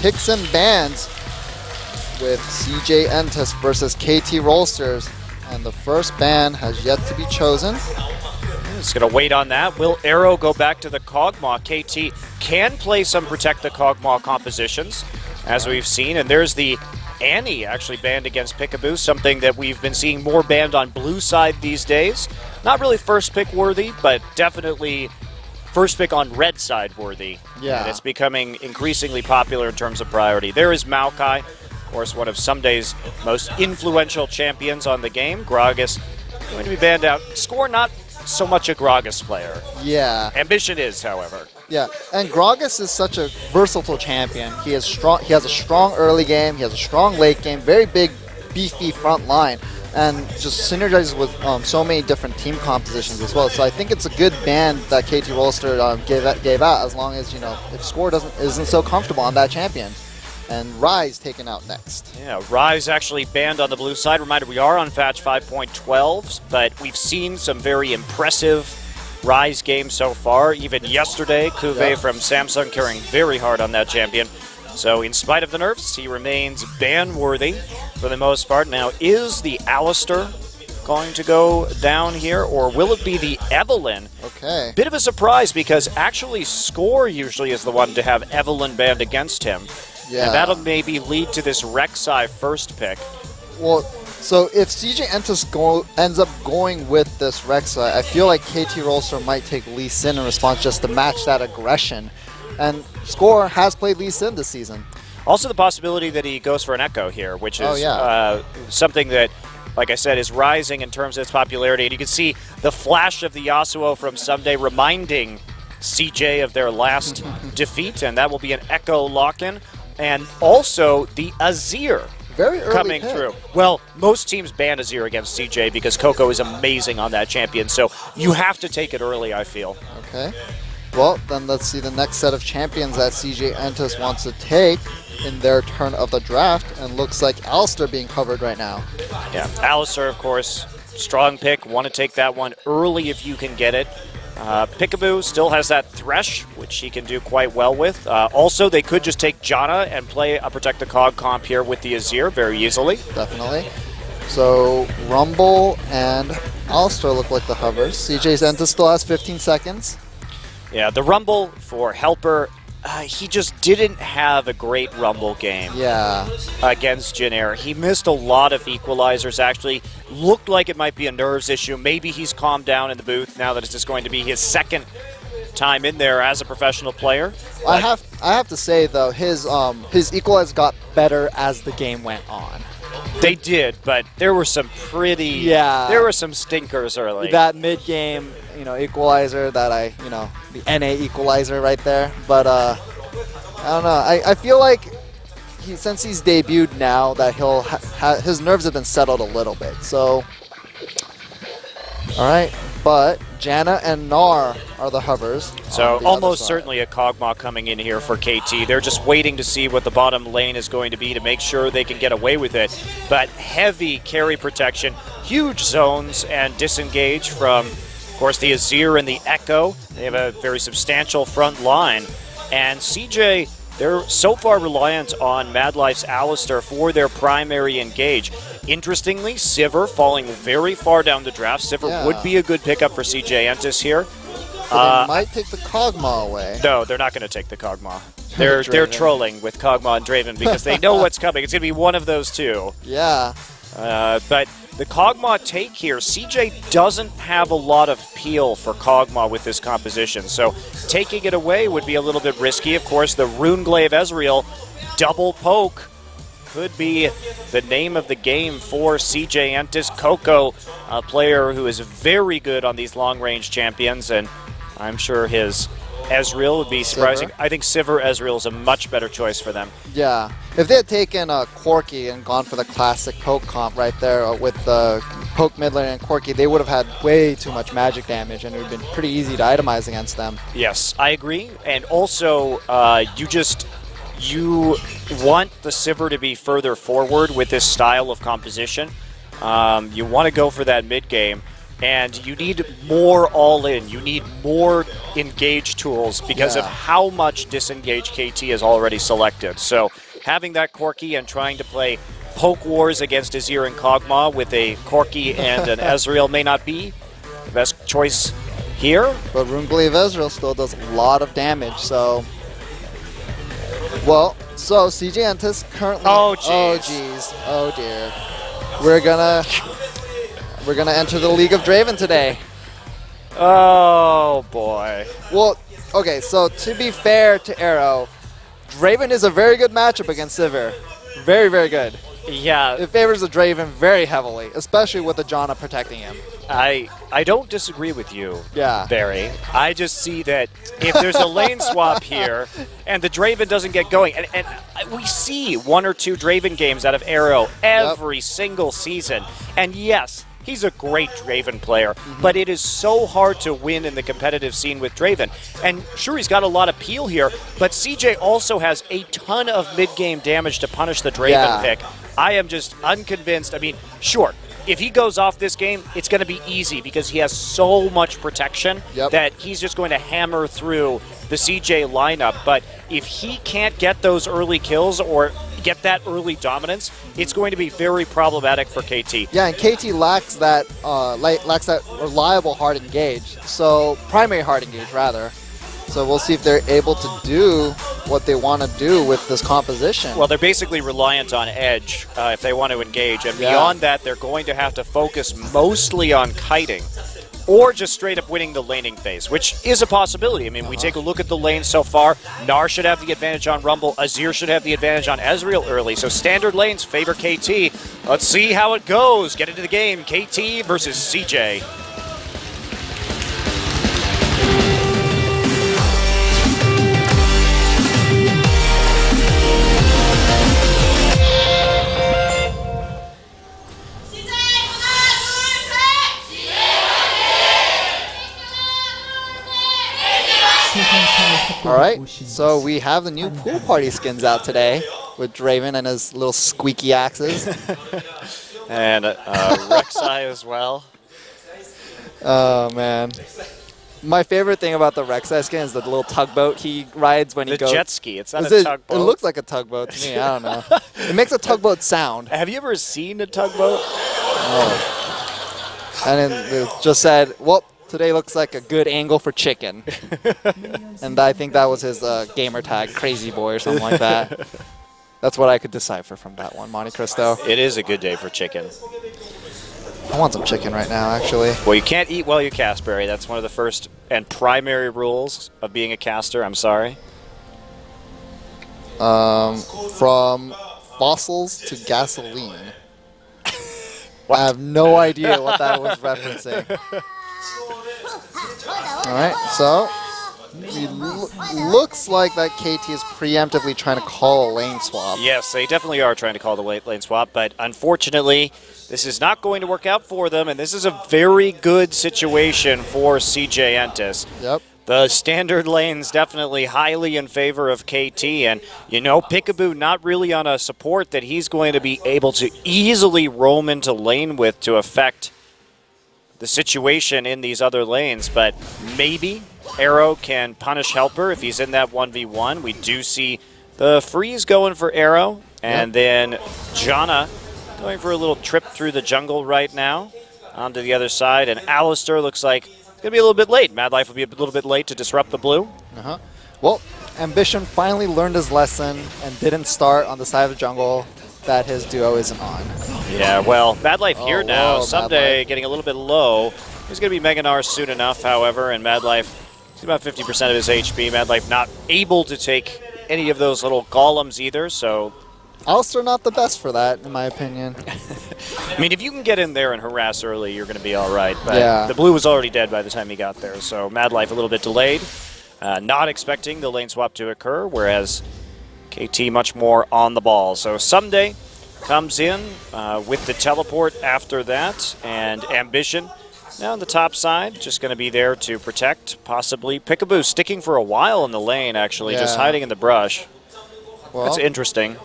picks and bans with CJ Entus versus KT Rolsters. And the first ban has yet to be chosen. It's going to wait on that. Will Arrow go back to the Kog'Maw? KT can play some Protect the Kog'Maw compositions, as we've seen. And there's the Annie actually banned against Peekaboo, something that we've been seeing more banned on blue side these days. Not really first pick worthy, but definitely first pick on red side worthy. Yeah. And it's becoming increasingly popular in terms of priority. There is Maokai, of course, one of Sunday's most influential champions on the game. Gragas going to be banned out. Score not so much a Gragas player. Yeah. Ambition is, however. Yeah, and Gragas is such a versatile champion. He has a strong early game, he has a strong late game, very big, beefy front line, and just synergizes with so many different team compositions as well. So I think it's a good ban that KT Rolster gave out, as long as, you know, if Score isn't so comfortable on that champion. And Rise taken out next. Yeah, Rise actually banned on the blue side. Reminder, we are on patch 5.12, but we've seen some very impressive Rise games so far. Even yesterday, Kuve from Samsung carrying very hard on that champion. So in spite of the nerfs, he remains ban-worthy for the most part. Now, is the Alistair going to go down here, or will it be the Evelyn? Okay. Bit of a surprise, because actually Score usually is the one to have Evelyn banned against him. Yeah. And that'll maybe lead to this Rek'Sai first pick. Well, so if CJ Entus ends up going with this Rek'Sai, I feel like KT Rolster might take Lee Sin in response just to match that aggression. And Score has played Lee Sin this season. Also the possibility that he goes for an Echo here, which is something that, like I said, is rising in terms of its popularity. And you can see the flash of the Yasuo from Someday reminding CJ of their last defeat, and that will be an Echo lock-in. And also the Azir very early coming pick. through. Well, most teams ban Azir against CJ because Coco is amazing on that champion, so you have to take it early, I feel. Okay. Well, then let's see the next set of champions that CJ Entus wants to take in their turn of the draft, and looks like Alistair being covered right now. Yeah, Alistair, of course, strong pick. Want to take that one early if you can get it. Peekaboo still has that Thresh, which he can do quite well with. Also, they could just take Janna and play a Protect the Cog comp here with the Azir very easily. Definitely. So, Rumble and Alistair look like the hovers. CJ Entus still has 15 seconds. Yeah, the Rumble for Helper, he just didn't have a great Rumble game against Jin. He missed a lot of equalizers, actually. Looked like it might be a nerves issue. Maybe he's calmed down in the booth now that it's just going to be his second time in there as a professional player. I have to say, though, his equalizers got better as the game went on. They did, but there were some pretty... there were some stinkers early. That mid-game, equalizer that the NA equalizer right there. But, I don't know. I feel like since he's debuted now, that his nerves have been settled a little bit. So, all right. But Janna and Gnar are the hovers. So almost certainly a Kog'Maw coming in here for KT. They're just waiting to see what the bottom lane is going to be to make sure they can get away with it. But heavy carry protection, huge zones, and disengage from, of course, the Azir and the Echo. They have a very substantial front line. And CJ, they're so far reliant on Mad Life's Alistair for their primary engage. Interestingly, Sivir falling very far down the draft. Sivir would be a good pickup for CJ Entus here. They might take the Kog'Maw away. No, they're not going to take the Kog'Maw. They're trolling with Kog'Maw and Draven because they know what's coming. It's going to be one of those two. Yeah. But the Kog'Maw take here, CJ doesn't have a lot of peel for Kog'Maw with this composition, so taking it away would be a little bit risky. Of course, the Runeglaive Ezreal double poke could be the name of the game for CJ Entus. Coco, a player who is very good on these long-range champions, and I'm sure his Ezreal would be surprising. Sivir? I think Sivir Ezreal is a much better choice for them. Yeah. If they had taken Corki and gone for the classic poke comp right there with the poke mid lane and Corki, they would have had way too much magic damage, and it would have been pretty easy to itemize against them. Yes, I agree. And also, you want the Sivir to be further forward with this style of composition. You want to go for that mid game, and you need more all-in. You need more engage tools because of how much disengage KT has already selected. So having that Corki and trying to play poke wars against Azir and Kog'Maw with a Corki and an Ezreal may not be the best choice here. But Runegleave Ezreal still does a lot of damage, so... Well, so CJ Entus currently... Oh, jeez. Oh, jeez. Oh, dear. We're gonna enter the League of Draven today. Oh, boy. Well, okay, so to be fair to Arrow, Draven is a very good matchup against Sivir. Very, very good. Yeah. It favors the Draven very heavily, especially with the Janna protecting him. I don't disagree with you, Yeah. Barry. I just see that if there's a lane swap here and the Draven doesn't get going, and we see 1 or 2 Draven games out of Arrow every single season, and yes, he's a great Draven player, but it is so hard to win in the competitive scene with Draven. And sure, he's got a lot of peel here, but CJ also has a ton of mid-game damage to punish the Draven pick. I am just unconvinced. I mean, sure, if he goes off this game, it's going to be easy because he has so much protection that he's just going to hammer through the CJ lineup. But if he can't get those early kills or get that early dominance, it's going to be very problematic for KT. Yeah, and KT lacks that reliable hard engage. So primary hard engage rather. So we'll see if they're able to do what they want to do with this composition. Well, they're basically reliant on edge if they want to engage, and beyond that, they're going to have to focus mostly on kiting. Or just straight up winning the laning phase, which is a possibility. I mean, we take a look at the lane so far. Gnar should have the advantage on Rumble. Azir should have the advantage on Ezreal early. So standard lanes favor KT. Let's see how it goes. Get into the game. KT versus CJ. Alright, so we have the new pool party skins out today with Draven and his little squeaky axes. And Rek'Sai as well. Oh, man. My favorite thing about the Rek'Sai skin is the little tugboat he rides when he goes... The jet ski, it's not a tugboat. It looks like a tugboat to me, I don't know. It makes a tugboat sound. Have you ever seen a tugboat? Oh. And it just said, well, today looks like a good angle for chicken. And I think that was his gamer tag, Crazy Boy or something like that. That's what I could decipher from that one, Monte Cristo. It is a good day for chicken. I want some chicken right now, actually. Well, you can't eat while you cast, Barry. That's one of the first and primary rules of being a caster. I'm sorry. From fossils to gasoline. I have no idea what that was referencing. Alright, so it looks like that KT is preemptively trying to call a lane swap. Yes, they definitely are trying to call the lane swap, but unfortunately, this is not going to work out for them, and this is a very good situation for CJ Entus. Yep. The standard lane's definitely highly in favor of KT, and, you know, Peekaboo not really on a support that he's going to be able to easily roam into lane with to affect the situation in these other lanes, but maybe Arrow can punish Helper if he's in that 1v1. We do see the freeze going for Arrow, and then Janna going for a little trip through the jungle right now onto the other side, and Alistair looks like it's going to be a little bit late. Mad Life will be a little bit late to disrupt the blue. Well, Ambition finally learned his lesson and didn't start on the side of the jungle that his duo isn't on. Yeah, well, Mad Life here now. Whoa, Someday getting a little bit low. He's going to be Mega Gnar soon enough, however, and Mad Life, he's about 50% of his HP. Mad Life not able to take any of those little golems either, so... Alistair not the best for that, in my opinion. I mean, if you can get in there and harass early, you're going to be all right. But the blue was already dead by the time he got there, so Mad Life a little bit delayed. Not expecting the lane swap to occur, whereas KT much more on the ball. So Someday comes in with the teleport after that, and Ambition now on the top side, just going to be there to protect, possibly. Peekaboo sticking for a while in the lane, actually, just hiding in the brush. Well, that's interesting.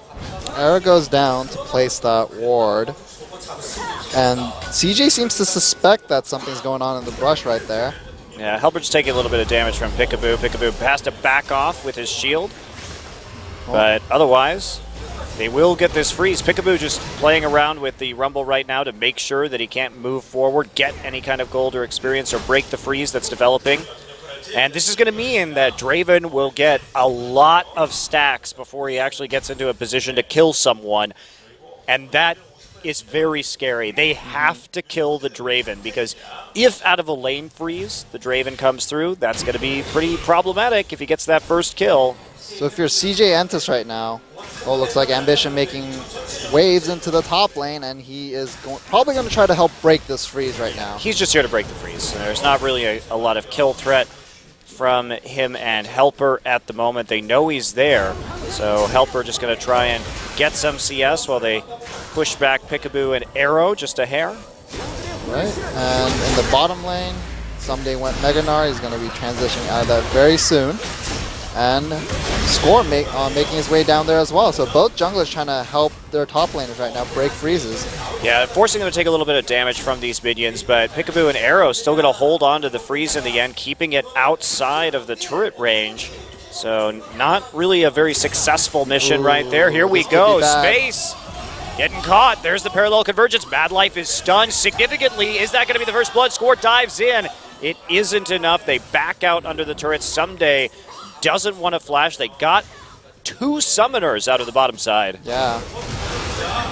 Arrow goes down to place that ward, and CJ seems to suspect that something's going on in the brush right there. Yeah, Helper just taking a little bit of damage from Peekaboo. Peekaboo has to back off with his shield. But otherwise, they will get this freeze. Peekaboo just playing around with the Rumble right now to make sure that he can't move forward, get any kind of gold or experience, or break the freeze that's developing. And this is going to mean that Draven will get a lot of stacks before he actually gets into a position to kill someone. And that is very scary. They have to kill the Draven, because if out of a lane freeze the Draven comes through, that's going to be pretty problematic if he gets that first kill. So if you're CJ Entus right now, well, it looks like Ambition making waves into the top lane, and he is probably going to try to help break this freeze right now. He's just here to break the freeze. There's not really a lot of kill threat from him and Helper at the moment. They know he's there, so Helper just going to try and get some CS while they push back Peekaboo and Arrow just a hair. Right, and in the bottom lane, Someday went Meganar. He's going to be transitioning out of that very soon. And Score making his way down there as well. So both junglers trying to help their top laners right now break freezes. Yeah, forcing them to take a little bit of damage from these minions, but Peekaboo and Arrow still going to hold on to the freeze in the end, keeping it outside of the turret range. So not really a very successful mission right there. Here we go, Space getting caught. There's the parallel convergence. Mad Life is stunned significantly. Is that going to be the first blood? Score dives in. It isn't enough. They back out under the turret. Someday doesn't want to flash. They got 2 summoners out of the bottom side. Yeah.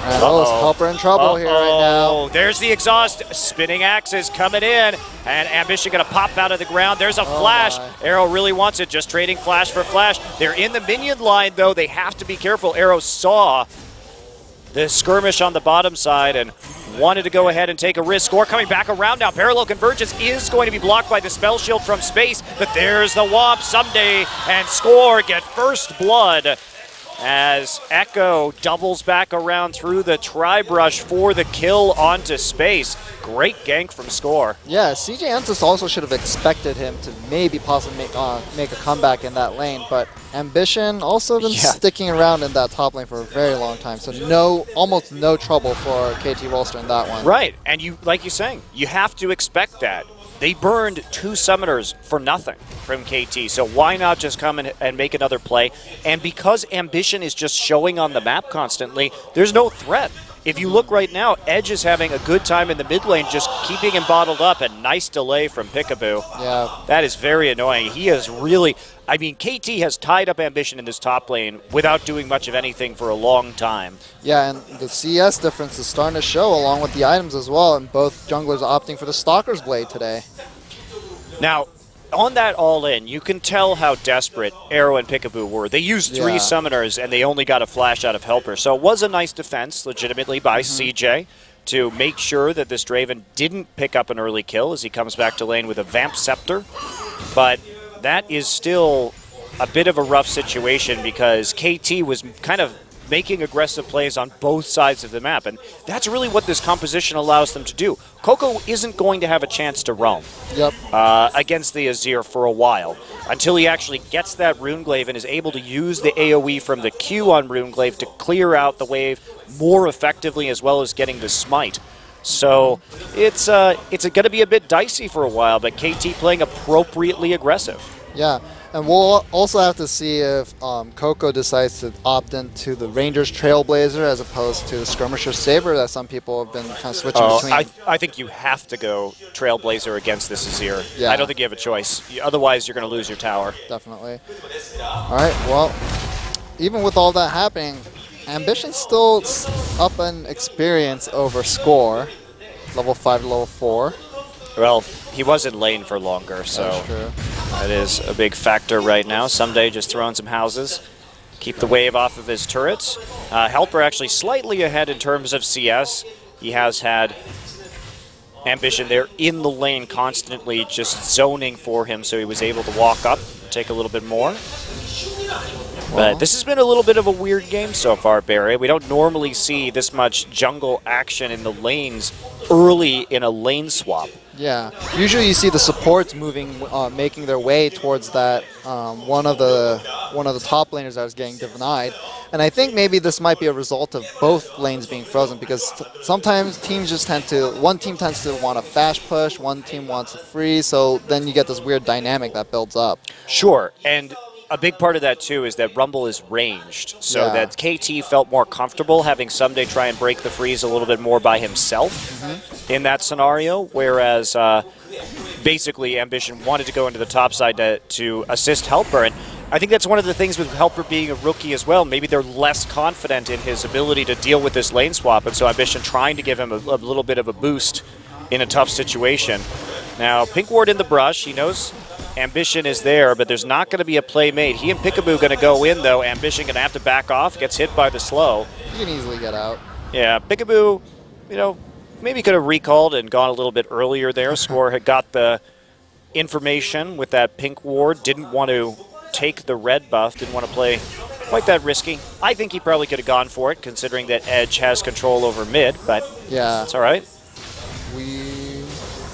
And Helper in trouble here right now. There's the exhaust. Spinning axes coming in. And Ambition going to pop out of the ground. There's a flash. Arrow really wants it. Just trading flash for flash. They're in the minion line, though. They have to be careful. Arrow saw the skirmish on the bottom side and wanted to go ahead and take a risk. Score coming back around now. Parallel convergence is going to be blocked by the spell shield from Space, but there's the Womp. Someday and Score get first blood as Echo doubles back around through the Tri-Brush for the kill onto Space. Great gank from Score. Yeah, CJ Entus also should have expected him to maybe possibly make a comeback in that lane, but Ambition also been sticking around in that top lane for a very long time, so almost no trouble for KT Rolster in that one. Right, and you, like you're saying, you have to expect that. They burned 2 summoners for nothing from KT, so why not just come and make another play? And because Ambition is just showing on the map constantly, there's no threat. If you look right now, Edge is having a good time in the mid lane, just keeping him bottled up. A nice delay from Peekaboo. Yeah. That is very annoying. He is really, I mean, KT has tied up Ambition in this top lane without doing much of anything for a long time. Yeah, and the CS difference is starting to show along with the items as well, and both junglers opting for the Stalker's Blade today. Now, on that all-in, you can tell how desperate Arrow and Peekaboo were. They used 3 summoners, and they only got a flash out of Helper. So it was a nice defense, legitimately, by CJ to make sure that this Draven didn't pick up an early kill as he comes back to lane with a Vamp Scepter. But that is still a bit of a rough situation because KT was kind of making aggressive plays on both sides of the map, and that's really what this composition allows them to do. Coco isn't going to have a chance to roam against the Azir for a while until he actually gets that Runeglaive and is able to use the AoE from the Q on Runeglaive to clear out the wave more effectively, as well as getting the smite. So it's going to be a bit dicey for a while, but KT playing appropriately aggressive. Yeah. And we'll also have to see if Coco decides to opt into the Ranger's Trailblazer as opposed to the Skirmisher's Saber that some people have been kind of switching between. I think you have to go Trailblazer against this Azir. Yeah. I don't think you have a choice. Otherwise, you're going to lose your tower. Definitely. All right, well, even with all that happening, Ambition's still up in experience over Score, level 5 to level 4. Well, he was in lane for longer, so that's true. That is a big factor right now. Someday just throwing some houses, keep the wave off of his turrets. Helper actually slightly ahead in terms of CS. He has had Ambition there in the lane constantly just zoning for him, so he was able to walk up, take a little bit more. But this has been a little bit of a weird game so far, Barry. We don't normally see this much jungle action in the lanes early in a lane swap. Yeah, usually you see the supports moving, making their way towards that one of the one of the top laners that was getting denied. And I think maybe this might be a result of both lanes being frozen, because sometimes teams just tend to, one team tends to want a fast push, one team wants a freeze, so then you get this weird dynamic that builds up. Sure, and a big part of that too is that Rumble is ranged, so that KT felt more comfortable having Someday try and break the freeze a little bit more by himself in that scenario, whereas basically Ambition wanted to go into the top side to assist Helper. And I think that's one of the things with Helper being a rookie as well. Maybe they're less confident in his ability to deal with this lane swap, and so Ambition trying to give him a little bit of a boost in a tough situation. Now, Pink Ward in the brush. He knows Ambition is there, but there's not going to be a play made. He and Peekaboo going to go in, though. Ambition going to have to back off. Gets hit by the slow. You can easily get out. Yeah, Peekaboo, you know, maybe could have recalled and gone a little bit earlier there. Score had got the information with that Pink Ward. Didn't want to take the red buff. Didn't want to play quite that risky. I think he probably could have gone for it, considering that Edge has control over mid, but yeah, it's all right.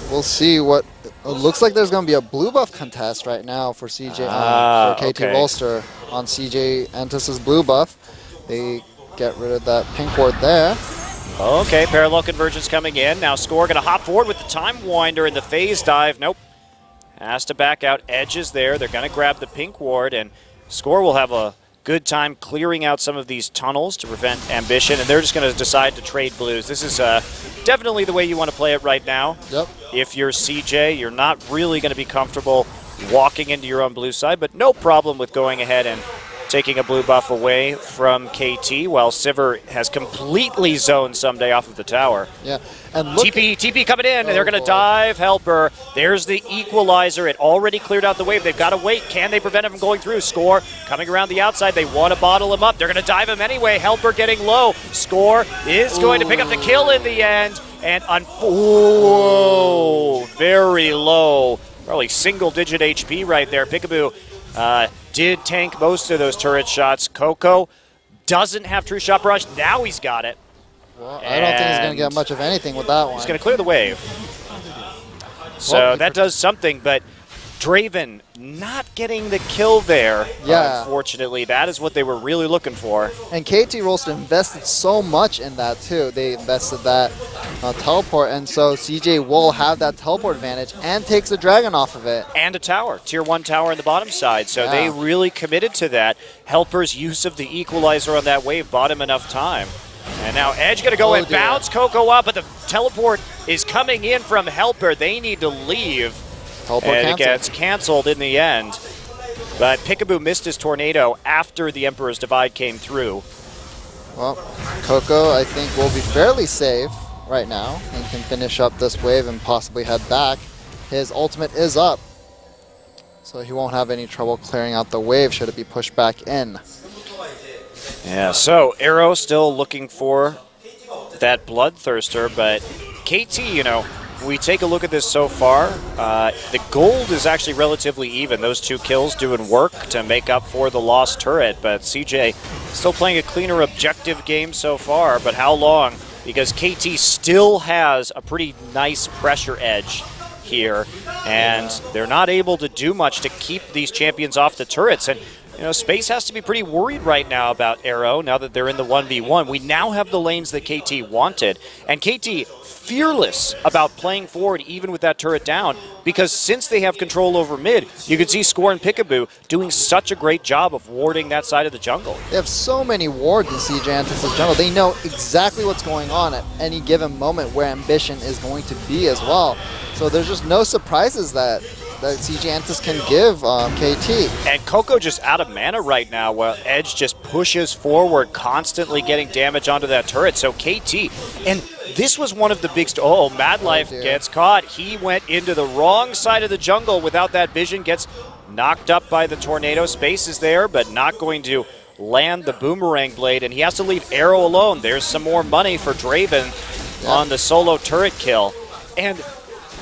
We'll see what... It looks like there's going to be a blue buff contest right now for CJ for KT Rolster on CJ Entus' blue buff. They get rid of that Pink Ward there. Okay, parallel convergence coming in. Now Score going to hop forward with the Time Winder in the phase dive. Nope. Has to back out. Edge is there. They're going to grab the Pink Ward, and Score will have a good time clearing out some of these tunnels to prevent Ambition, and they're just going to decide to trade blues. This is definitely the way you want to play it right now. Yep. If you're CJ, you're not really going to be comfortable walking into your own blue side, but no problem with going ahead and taking a blue buff away from KT, while Sivir has completely zoned Someday off of the tower. Yeah, and look TP coming in, and they're going to dive Helper. There's the equalizer. It already cleared out the wave. They've got to wait. Can they prevent him from going through? Score coming around the outside. They want to bottle him up. They're going to dive him anyway. Helper getting low. Score is going to pick up the kill in the end, and very low. Probably single-digit HP right there. Peekaboo did tank most of those turret shots. Coco doesn't have True Shot Barrage. Now he's got it. Well, I don't think he's going to get much of anything with that one. He's going to clear the wave. So that does something, but Draven not getting the kill there, unfortunately. That is what they were really looking for. And KT Rolster invested so much in that, too. They invested that teleport, and so CJ will have that teleport advantage and takes the dragon off of it. And a tower, tier 1 tower on the bottom side. So they really committed to that. Helper's use of the equalizer on that wave bought him enough time. And now Edge going to go and bounce Coco up, but the teleport is coming in from Helper. They need to leave. And it gets canceled in the end. But Peekaboo missed his tornado after the Emperor's Divide came through. Well, Coco, I think, will be fairly safe right now and can finish up this wave and possibly head back. His ultimate is up, so he won't have any trouble clearing out the wave should it be pushed back in. Yeah, so Arrow still looking for that Bloodthirster, but KT, you know, we take a look at this so far, the gold is actually relatively even. Those 2 kills doing work to make up for the lost turret, but CJ still playing a cleaner objective game so far, but how long? Because KT still has a pretty nice pressure edge here, and they're not able to do much to keep these champions off the turrets. And you know, Space has to be pretty worried right now about Arrow now that they're in the 1v1. We now have the lanes that KT wanted, and KT fearless about playing forward even with that turret down, because since they have control over mid, you can see Score and Peekaboo doing such a great job of warding that side of the jungle. They have so many wards in CJ Entus' jungle. They know exactly what's going on at any given moment where Ambition is going to be as well. So there's just no surprises that CJ Entus can give KT. And Coco just out of mana right now while Edge just pushes forward, constantly getting damage onto that turret. So KT, and this was one of the big... Madlife gets caught. He went into the wrong side of the jungle without that vision, gets knocked up by the tornado. Space is there, but not going to land the boomerang blade, and he has to leave Arrow alone. There's some more money for Draven on the solo turret kill. And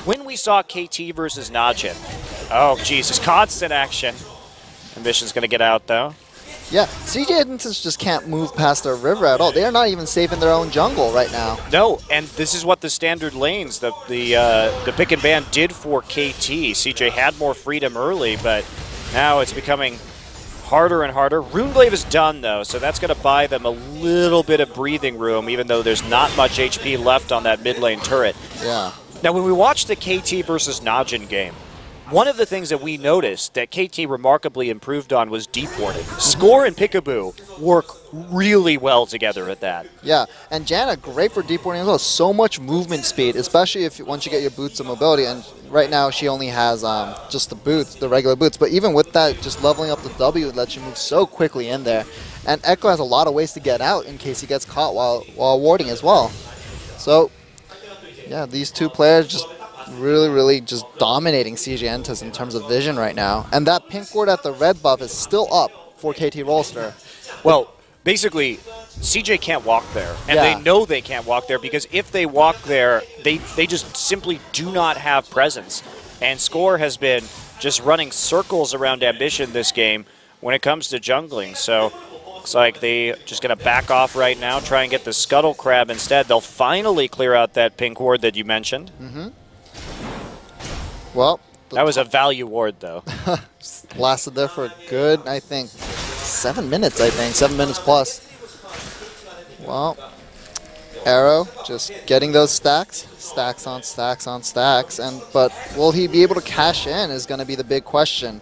when we saw KT versus Najin, oh Jesus, constant action. Ambition's going to get out though. Yeah, CJ Entus just can't move past their river at all. They are not even safe in their own jungle right now. No, and this is what the standard lanes, the pick and ban did for KT. CJ had more freedom early, but now it's becoming harder and harder. Runeglaive is done, though, so that's going to buy them a little bit of breathing room, even though there's not much HP left on that mid lane turret. Yeah. Now, when we watched the KT versus Najin game, one of the things that we noticed that KT remarkably improved on was deep warding. Score and Peekaboo work really well together at that. Yeah, and Janna, great for deep warding as well. So much movement speed, especially if once you get your boots of mobility. And right now she only has just the boots, the regular boots. But even with that, just leveling up the W lets you move so quickly in there. And Echo has a lot of ways to get out in case he gets caught while warding as well. So, yeah, these two players just really just dominating CJ Entus in terms of vision right now. And that pink ward at the red buff is still up for KT Rolster. Well, basically, CJ can't walk there. And they know they can't walk there because if they walk there, they just simply do not have presence. And Score has been just running circles around Ambition this game when it comes to jungling. So looks like they just going to back off right now, try and get the Scuttle Crab instead. They'll finally clear out that pink ward that you mentioned. Well, that was a value ward, though. Lasted there for a good, I think, 7 minutes, 7 minutes plus. Well, Arrow just getting those stacks on stacks on stacks, but will he be able to cash in is going to be the big question.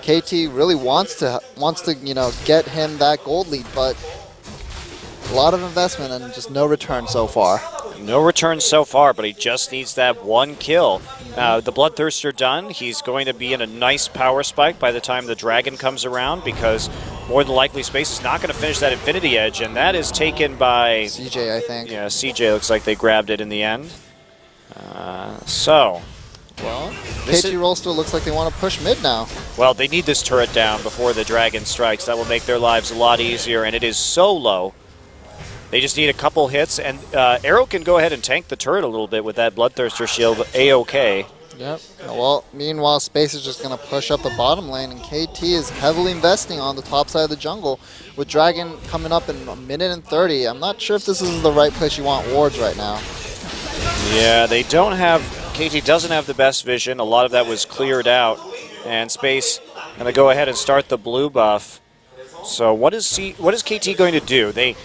KT really wants to get him that gold lead, but a lot of investment and just no return so far. No return so far, but he just needs that one kill. The Bloodthirster done. He's going to be in a nice power spike by the time the Dragon comes around because more than likely Space is not going to finish that Infinity Edge, and that is taken by CJ, I think. Yeah, CJ looks like they grabbed it in the end. Well, KT Rolster looks like they want to push mid now. Well, they need this turret down before the Dragon strikes. That will make their lives a lot easier, and it is so low. They just need a couple hits, and Arrow can go ahead and tank the turret a little bit with that Bloodthirster shield, A-OK. Yep. Well, meanwhile, Space is just going to push up the bottom lane, and KT is heavily investing on the top side of the jungle. With Dragon coming up in 1 minute and 30, I'm not sure if this is the right place you want wards right now. Yeah, they don't have, KT doesn't have the best vision. A lot of that was cleared out, and Space going to go ahead and start the blue buff. So what is KT going to do? They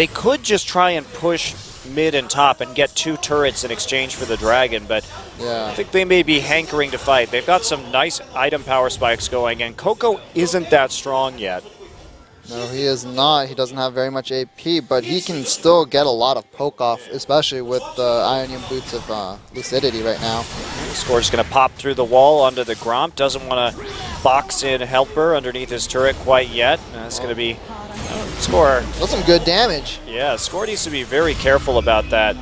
could just try and push mid and top and get 2 turrets in exchange for the Dragon, but I think they may be hankering to fight. They've got some nice item power spikes going, and Coco isn't that strong yet. No, he is not. He doesn't have very much AP, but he can still get a lot of poke off, especially with the Ionian Boots of Lucidity right now. Score's going to pop through the wall onto the Gromp. Doesn't want to box in Helper underneath his turret quite yet. That's going to be Score. That's some good damage. Yeah, Score needs to be very careful about that.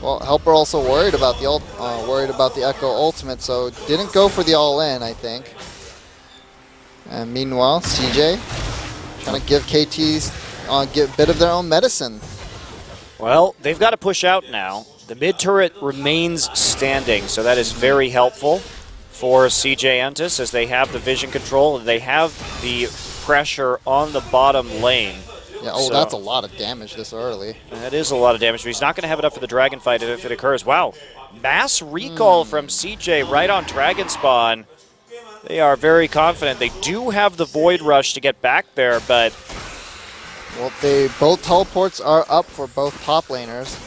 Well, Helper also worried about the Echo ultimate, so didn't go for the all-in, I think. And meanwhile, CJ trying to give KT's get a bit of their own medicine. Well, they've got to push out now. The mid turret remains standing, so that is very helpful for CJ Entus as they have the vision control and they have the pressure on the bottom lane. Yeah, so that's a lot of damage this early. That is a lot of damage, but he's not going to have enough for the Dragon fight if it occurs. Wow, mass recall from CJ right on Dragon Spawn. They are very confident. They do have the Void Rush to get back there, but... Well, both teleports are up for both top laners.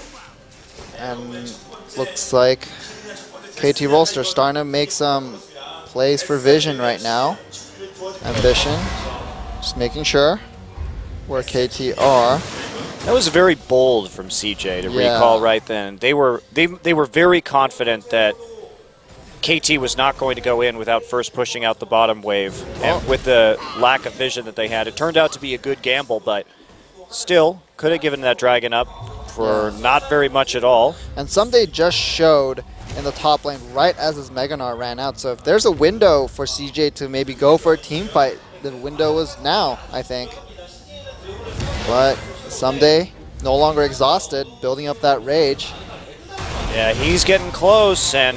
And looks like KT Rolster starting to make some plays for vision right now. Ambition, just making sure where KT are. That was very bold from CJ to recall right then. They were very confident that KT was not going to go in without first pushing out the bottom wave. And with the lack of vision that they had, it turned out to be a good gamble, but still could have given that Dragon up for not very much at all. And Someday just showed in the top lane right as his Meganar ran out. So if there's a window for CJ to maybe go for a team fight, the window is now, I think. But Someday, no longer exhausted, building up that rage. Yeah, he's getting close, and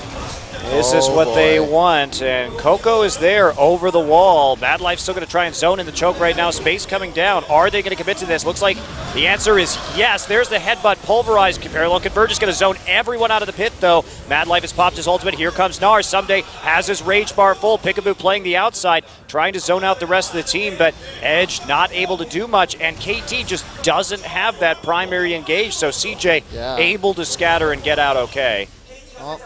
This is what they want, and Coco is there over the wall. Mad Life's still going to try and zone in the choke right now. Space coming down. Are they going to commit to this? Looks like the answer is yes. There's the headbutt pulverized. Parallel Converge is going to zone everyone out of the pit, though. Mad Life has popped his ultimate. Here comes Nar. Someday has his rage bar full. Peekaboo playing the outside, trying to zone out the rest of the team, but Edge not able to do much, and KT just doesn't have that primary engage, so CJ able to scatter and get out okay. Well,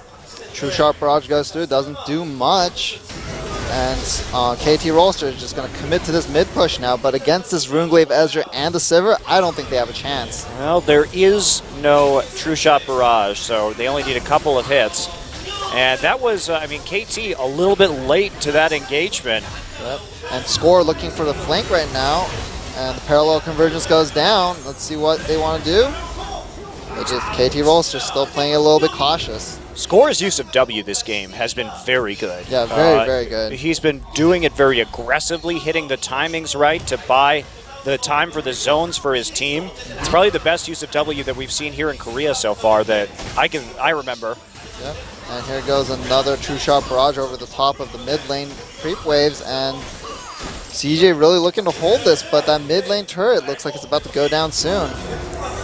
True Sharp Barrage goes through, doesn't do much. And KT Rolster is just going to commit to this mid push now, but against this Runeglaive Ezra and the Sivir, I don't think they have a chance. Well, there is no True Shot Barrage, so they only need a couple of hits. And that was, I mean, KT a little bit late to that engagement. Yep. And Score looking for the flank right now, and the Parallel Convergence goes down. Let's see what they want to do. KT Rolster still playing a little bit cautious. Score's use of W this game has been very good. Yeah, very good. He's been doing it very aggressively, hitting the timings right to buy the time for the zones for his team. It's probably the best use of W that we've seen here in Korea so far that I remember. Yep. And here goes another True Shot Barrage over the top of the mid lane creep waves, and CJ really looking to hold this, but that mid lane turret looks like it's about to go down soon.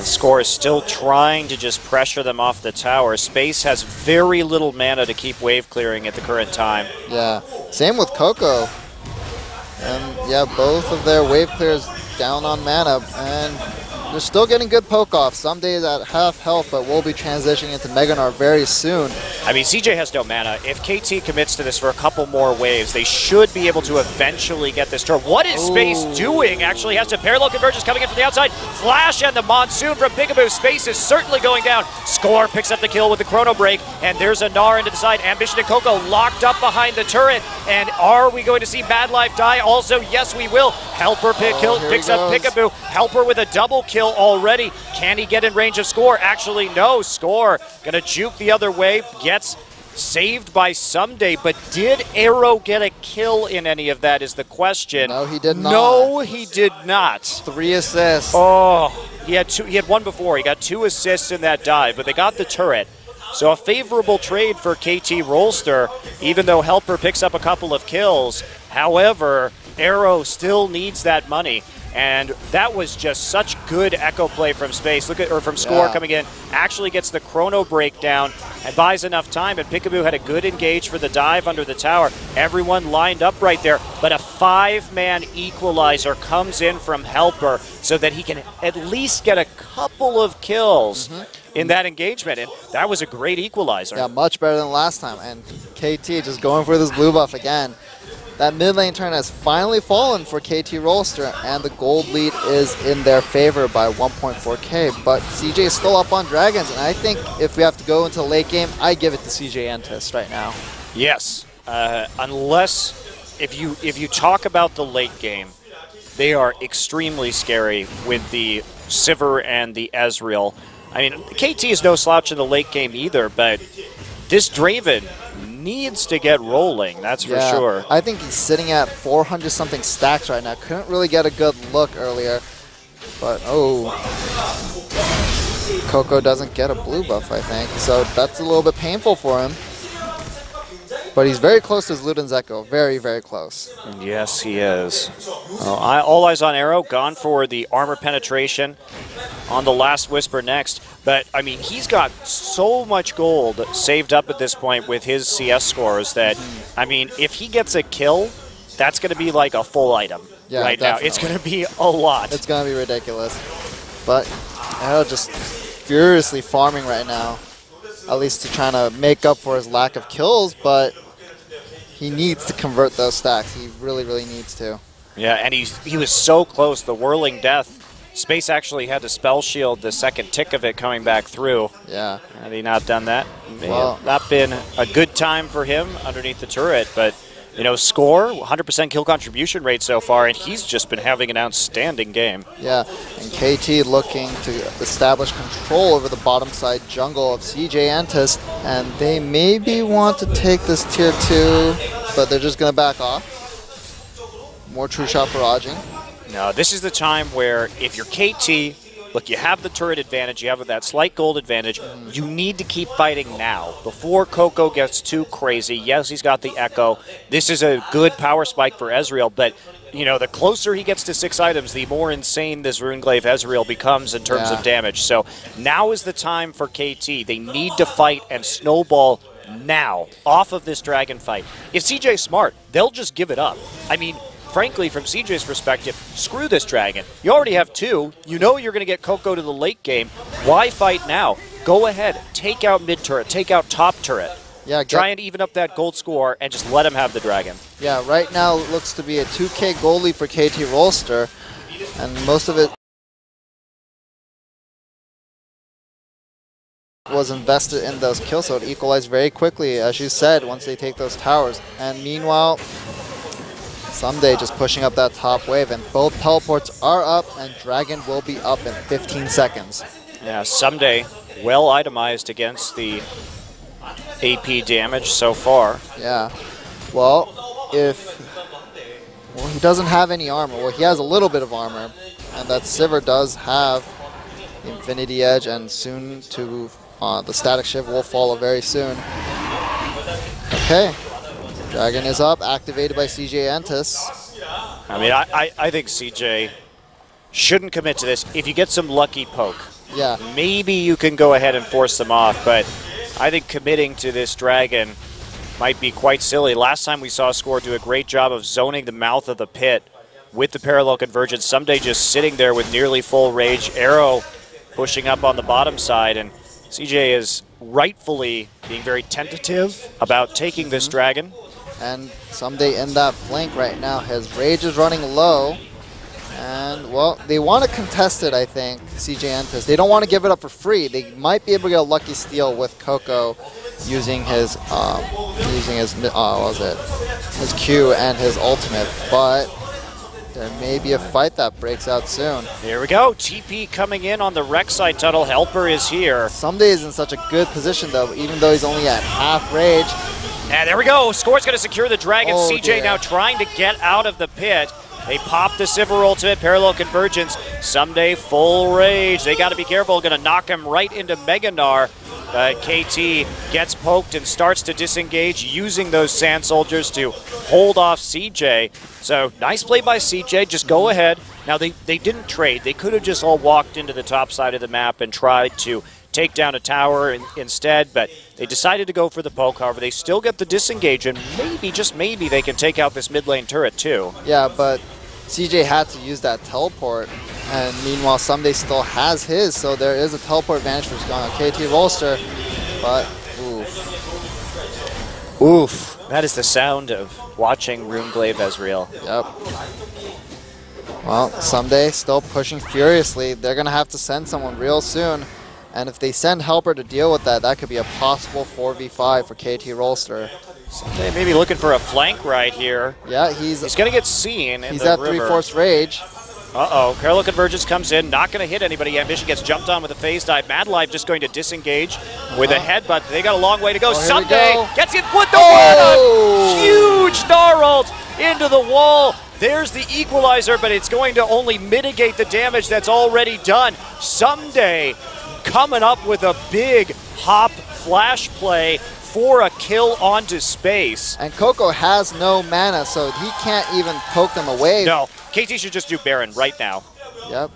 Score is still trying to just pressure them off the tower. Space has very little mana to keep wave clearing at the current time. Yeah, same with Coco. And yeah, both of their wave clears down on mana, and they're still getting good poke off. Some days at half health, but we'll be transitioning into Mega Gnar very soon. I mean, CJ has no mana. If KT commits to this for a couple more waves, they should be able to eventually get this turn. What is Space doing? Actually has to Parallel Convergence coming in from the outside. Flash and the Monsoon from Peekaboo. Space is certainly going down. Score picks up the kill with the Chrono Break, and there's a Gnar into the side. Ambition and Coco locked up behind the turret, and are we going to see Mad Life die? Also, yes, we will. Helper picks up Peekaboo. Helper with a double kill already. Can he get in range of Score? Actually, no. Score gonna juke the other way. Gets saved by Someday, but did Arrow get a kill in any of that is the question. No, he did not. No, he did not. 3 assists. Oh, he had one before. He got 2 assists in that dive, but they got the turret. So a favorable trade for KT Rolster, even though Helper picks up a couple of kills. However, Arrow still needs that money. And that was just such good echo play from Space. Look at, or from Score coming in. Actually gets the Chrono Break down and buys enough time. And Peekaboo had a good engage for the dive under the tower. Everyone lined up right there. But a 5-man equalizer comes in from Helper so that he can at least get a couple of kills in that engagement. And that was a great equalizer. Yeah, much better than last time. And KT just going for this blue buff again. That mid lane turn has finally fallen for KT Rolster, and the gold lead is in their favor by 1.4k. But CJ is still up on Dragons, and I think if we have to go into the late game, I give it to CJ Entus right now. Yes, unless if you talk about the late game, they are extremely scary with the Sivir and the Ezreal. I mean, KT is no slouch in the late game either, but this Draven needs to get rolling, that's for sure. I think he's sitting at 400-something stacks right now. Couldn't really get a good look earlier. But, Coco doesn't get a blue buff, I think. So that's a little bit painful for him. But he's very close to his Luden's Echo. Very, very close. Yes, he is. All eyes on Arrow. Gone for the armor penetration on the last Whisper next. But, I mean, he's got so much gold saved up at this point with his CS scores that, I mean, if he gets a kill, that's going to be like a full item right now. It's going to be a lot. It's going to be ridiculous. But Arrow just furiously farming right now, at least to trying to make up for his lack of kills, but he needs to convert those stacks. He really, really needs to. Yeah, and he was so close. The Whirling Death. Space actually had to spell shield the second tick of it coming back through. Yeah. Had he not done that, well, not been a good time for him underneath the turret. But, you know, Score, 100% kill contribution rate so far, and he's just been having an outstanding game. Yeah, and KT looking to establish control over the bottom side jungle of CJ Entus, and they maybe want to take this tier 2, but they're just going to back off. More true shot barraging. No, this is the time where if you're KT, look, you have the turret advantage, you have that slight gold advantage. You need to keep fighting now before Coco gets too crazy. Yes, he's got the Echo. This is a good power spike for Ezreal, but you know, the closer he gets to 6 items, the more insane this Runeglaive Ezreal becomes in terms of damage. So now is the time for KT. They need to fight and snowball now off of this dragon fight. If CJ's smart, they'll just give it up. I mean, frankly, from CJ's perspective, screw this dragon. You already have 2. You know you're going to get Coco to the late game. Why fight now? Go ahead. Take out mid turret. Take out top turret. Yeah, try and even up that gold score and just let him have the dragon. Yeah, right now it looks to be a 2K goal lead for KT Rolster, and most of it was invested in those kills, so it equalized very quickly, as you said, once they take those towers. And meanwhile, Someday just pushing up that top wave, and both teleports are up, and Dragon will be up in 15 seconds. Yeah, Someday well itemized against the AP damage so far. Yeah. Well, he doesn't have any armor. Well, he has a little bit of armor, and that Sivir does have the Infinity Edge, and soon to the Static Shiv will follow very soon. Okay. Dragon is up, activated by CJ Entus. I mean, I think CJ shouldn't commit to this. If you get some lucky poke, maybe you can go ahead and force them off, but I think committing to this dragon might be quite silly. Last time we saw Score do a great job of zoning the mouth of the pit with the parallel convergence. Someday just sitting there with nearly full rage. Arrow pushing up on the bottom side, and CJ is rightfully being very tentative about taking this dragon. And Someday in that flank right now. His rage is running low. And, well, they want to contest it, I think, CJ Entus. They don't want to give it up for free. They might be able to get a lucky steal with Coco using his, his Q and his ultimate. But there may be a fight that breaks out soon. Here we go. TP coming in on the Rek'Sai tunnel. Helper is here. Someday is in such a good position, though, even though he's only at half rage. And there we go. Score's going to secure the dragon. Oh, CJ dear. now trying to get out of the pit. They pop the Sivir ultimate, parallel convergence. Someday full rage. They got to be careful. Going to knock him right into Meganar. KT gets poked and starts to disengage using those Sand Soldiers to hold off CJ. So nice play by CJ. Just go ahead. Now they didn't trade. They could have just all walked into the top side of the map and tried to take down a tower instead, but they decided to go for the poke. However, they still get the disengage, and maybe, just maybe, they can take out this mid lane turret too. Yeah, but CJ had to use that teleport, and meanwhile Someday still has his, so there is a teleport advantage for KT Rolster, but oof. Oof. That is the sound of watching Runeglaive Ezreal. Yep. Well, Someday still pushing furiously. They're going to have to send someone real soon. And if they send Helper to deal with that, that could be a possible 4v5 for KT Rolster. Someday maybe looking for a flank right here. Yeah, he's going to get seen in he's the at river. 3/4 rage. Uh-oh, parallel convergence comes in, not going to hit anybody. Ambition gets jumped on with a phase dive. Mad Life just going to disengage with a headbutt. They got a long way to go. Someday gets it with the one-up. Huge Gnar ult into the wall. There's the equalizer, but it's going to only mitigate the damage that's already done. Someday coming up with a big hop flash play for a kill onto space. And Coco has no mana, so he can't even poke them away. No, KT should just do Baron right now. Yep.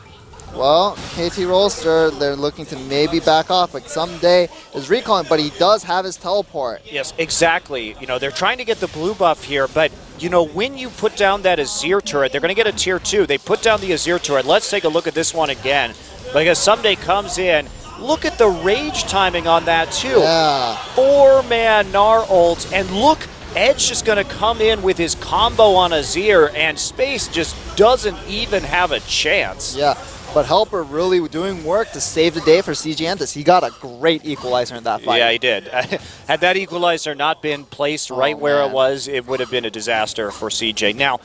Well, KT Rolster, they're looking to maybe back off, but Someday is recalling, but he does have his teleport. Yes, exactly. You know, they're trying to get the blue buff here, but you know, when you put down that Azir turret, they're going to get a tier 2. They put down the Azir turret. Let's take a look at this one again, because Someday comes in. Look at the rage timing on that too. Yeah. 4-man Gnar ult, and look, Edge just going to come in with his combo on Azir, and Space just doesn't even have a chance. Yeah, but Helper really doing work to save the day for CJ Entus. He got a great equalizer in that fight. Yeah, he did. Had that equalizer not been placed right where it was, it would have been a disaster for CJ. Now,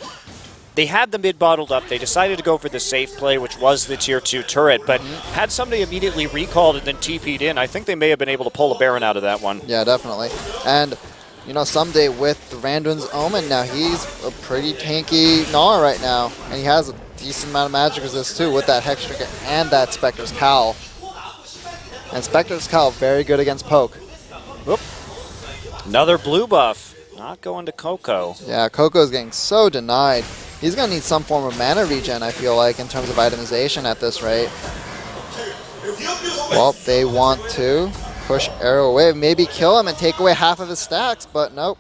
they had the mid bottled up. They decided to go for the safe play, which was the tier 2 turret, but had somebody immediately recalled and then TP'd in, I think they may have been able to pull a Baron out of that one. Yeah, definitely. And, you know, Someday with the Randuin's Omen now, he's a pretty tanky Gnar right now. And he has a decent amount of magic resist too with that Hex Trinket and that Spectre's Cowl. And Spectre's Cowl, very good against poke. Whoop. Another blue buff. Not going to Coco. Yeah, Coco's getting so denied. He's going to need some form of mana regen, I feel like, in terms of itemization at this rate. Well, they want to push Arrow away, maybe kill him and take away half of his stacks, but nope.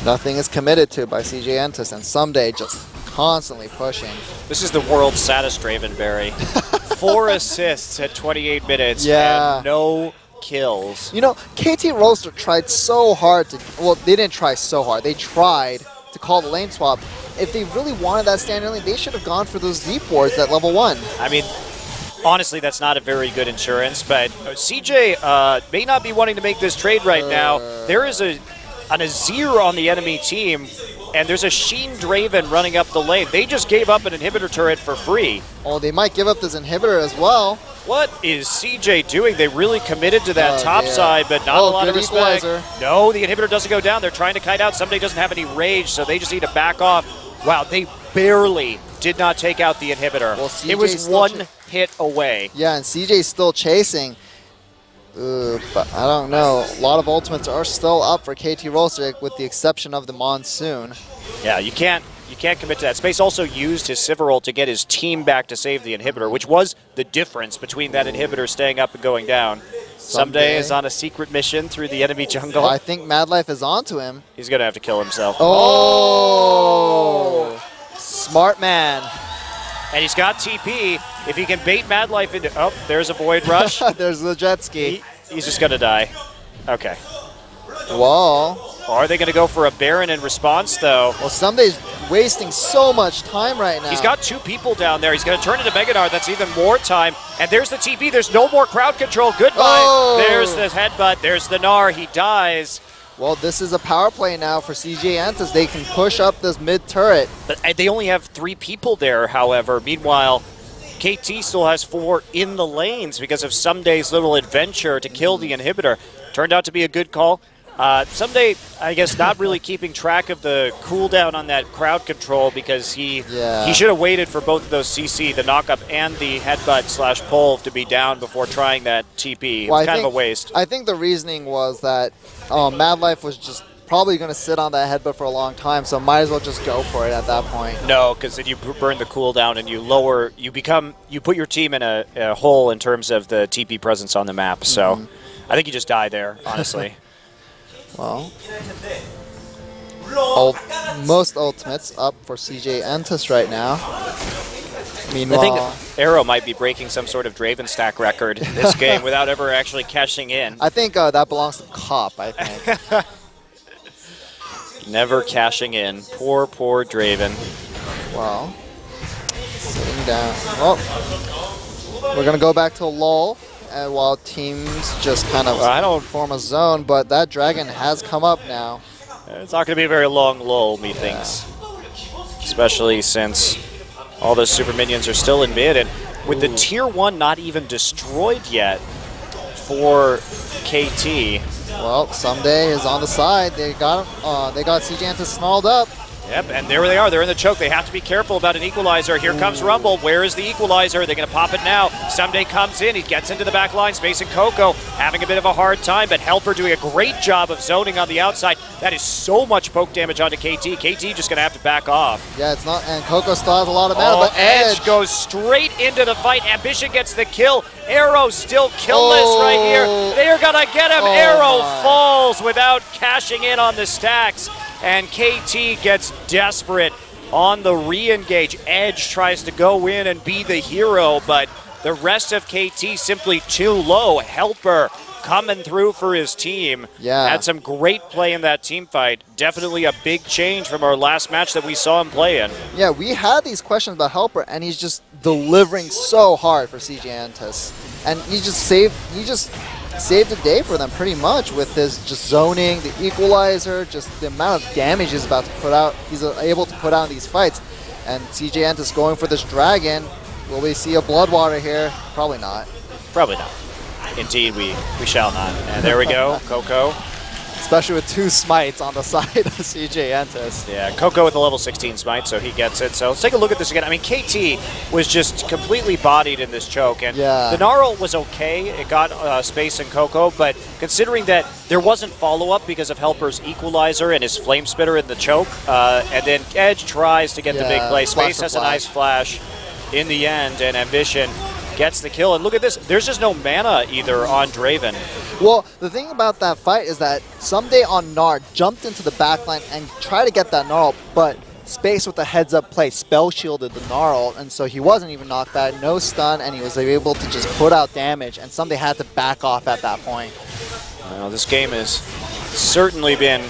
Nothing is committed to by CJ Entus, and Someday just constantly pushing. This is the world's saddest Dravenberry. 4 assists at 28 minutes and no kills. You know, KT Rolster tried so hard to, well, they didn't try so hard. They tried to call the lane swap. If they really wanted that standard lane, they should have gone for those deep wards at level 1. I mean, honestly, that's not a very good insurance, but CJ may not be wanting to make this trade right now. There is an Azir on the enemy team, and there's a Sheen Draven running up the lane. They just gave up an inhibitor turret for free. Oh, they might give up this inhibitor as well. What is CJ doing? They really committed to that top side, but not a lot of respect. Equalizer. No, the inhibitor doesn't go down. They're trying to kite out. Somebody doesn't have any rage, so they just need to back off. Wow, they barely did not take out the inhibitor. Well, CJ's it was one hit away. Yeah, and CJ's still chasing. But I don't know. A lot of ultimates are still up for KT Rolster, with the exception of the Monsoon. Yeah, you can't commit to that. Space also used his Sivir to get his team back to save the inhibitor, which was the difference between that inhibitor staying up and going down. Someday is on a secret mission through the enemy jungle. I think Madlife is onto him. He's going to have to kill himself. Oh! Smart man. And he's got TP. If he can bait Madlife into... Oh, there's a Void Rush. There's the jet ski. He's just going to die. Okay. Whoa. Are they going to go for a Baron in response, though? Well, Someday's wasting so much time right now. He's got 2 people down there. He's going to turn into Mega Gnar. That's even more time. And there's the TP. There's no more crowd control. Goodbye. Oh. There's the headbutt. There's the Gnar. He dies. Well, this is a power play now for CJ Entus. They can push up this mid turret. But they only have 3 people there, however. Meanwhile, KT still has 4 in the lanes because of Someday's little adventure to kill the inhibitor. Turned out to be a good call. Someday, I guess, not really keeping track of the cooldown on that crowd control because he should have waited for both of those CC, the knock-up and the headbutt/pull, to be down before trying that TP. It was kind of a waste. I think the reasoning was that Madlife was just probably going to sit on that headbutt for a long time, so might as well just go for it at that point. No, because then you burn the cooldown and you put your team in a hole in terms of the TP presence on the map. So I think you just die there, honestly. Well, most ultimates up for CJ Entus right now. Meanwhile, I think Arrow might be breaking some sort of Draven stack record this game without ever actually cashing in. I think that belongs to Cop, I think. Never cashing in. Poor, poor Draven. Well, sitting down. Well, we're going to go back to lull. And while teams just kind of form a zone, but that dragon has come up now. It's not going to be a very long lull, methinks. Especially since all those super minions are still in mid, and with the tier 1 not even destroyed yet for KT. Well, Someday is on the side. They got CJ Entus snarled up. Yep, and there they are. They're in the choke. They have to be careful about an equalizer. Here comes Rumble. Where is the equalizer? They're going to pop it now. Someday comes in. He gets into the back line. Space and Coco having a bit of a hard time, but Helper doing a great job of zoning on the outside. That is so much poke damage onto KT. KT just going to have to back off. Yeah, it's not, and Coco still has a lot of mana, but Edge goes straight into the fight. Ambition gets the kill. Arrow still killless right here. They are going to get him. Arrow falls without cashing in on the stacks. And KT gets desperate on the re-engage. Edge tries to go in and be the hero, but the rest of KT simply too low. Helper coming through for his team. Yeah. Had some great play in that team fight. Definitely a big change from our last match that we saw him play in. Yeah, we had these questions about Helper, and he's just delivering so hard for CJ Entus. And he just saved the day for them pretty much with his just zoning, the equalizer, just the amount of damage he's about to put out. He's able to put out in these fights. And CJ Entus going for this dragon. Will we see a Bloodwater here? Probably not. Probably not. Indeed, we shall not. And there we go. Coco especially with 2 smites on the side of CJ Entus. Yeah, Coco with a level 16 smite, so he gets it. So let's take a look at this again. I mean, KT was just completely bodied in this choke, and the Gnarl was okay. It got space in Coco, but considering that there wasn't follow-up because of Helper's Equalizer and his Flame Spitter in the choke, and then Edge tries to get the big play. Space has a nice flash in the end, and Ambition gets the kill. And look at this, there's just no mana either on Draven. Well, the thing about that fight is that Someday on Gnar jumped into the backline and tried to get that Gnarl, but Space with the heads-up play spell shielded the Gnarl, and so he wasn't even knocked back, no stun, and he was able to just put out damage, and Someday had to back off at that point. Well, this game has certainly been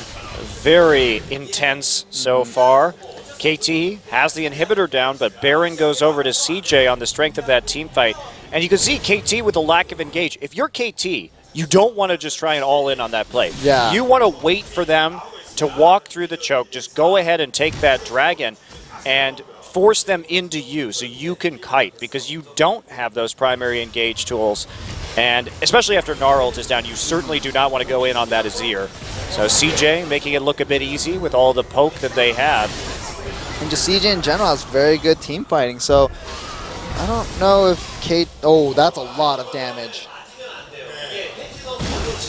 very intense so far. KT has the inhibitor down, but Baron goes over to CJ on the strength of that team fight. And you can see KT with a lack of engage. If you're KT, you don't want to just try and all in on that play. Yeah. You want to wait for them to walk through the choke. Just go ahead and take that dragon and force them into you so you can kite, because you don't have those primary engage tools. And especially after Gnar ult is down, you certainly do not want to go in on that Azir. So CJ making it look a bit easy with all the poke that they have. And just CJ in general has very good team fighting, so I don't know if Kate... Oh, that's a lot of damage.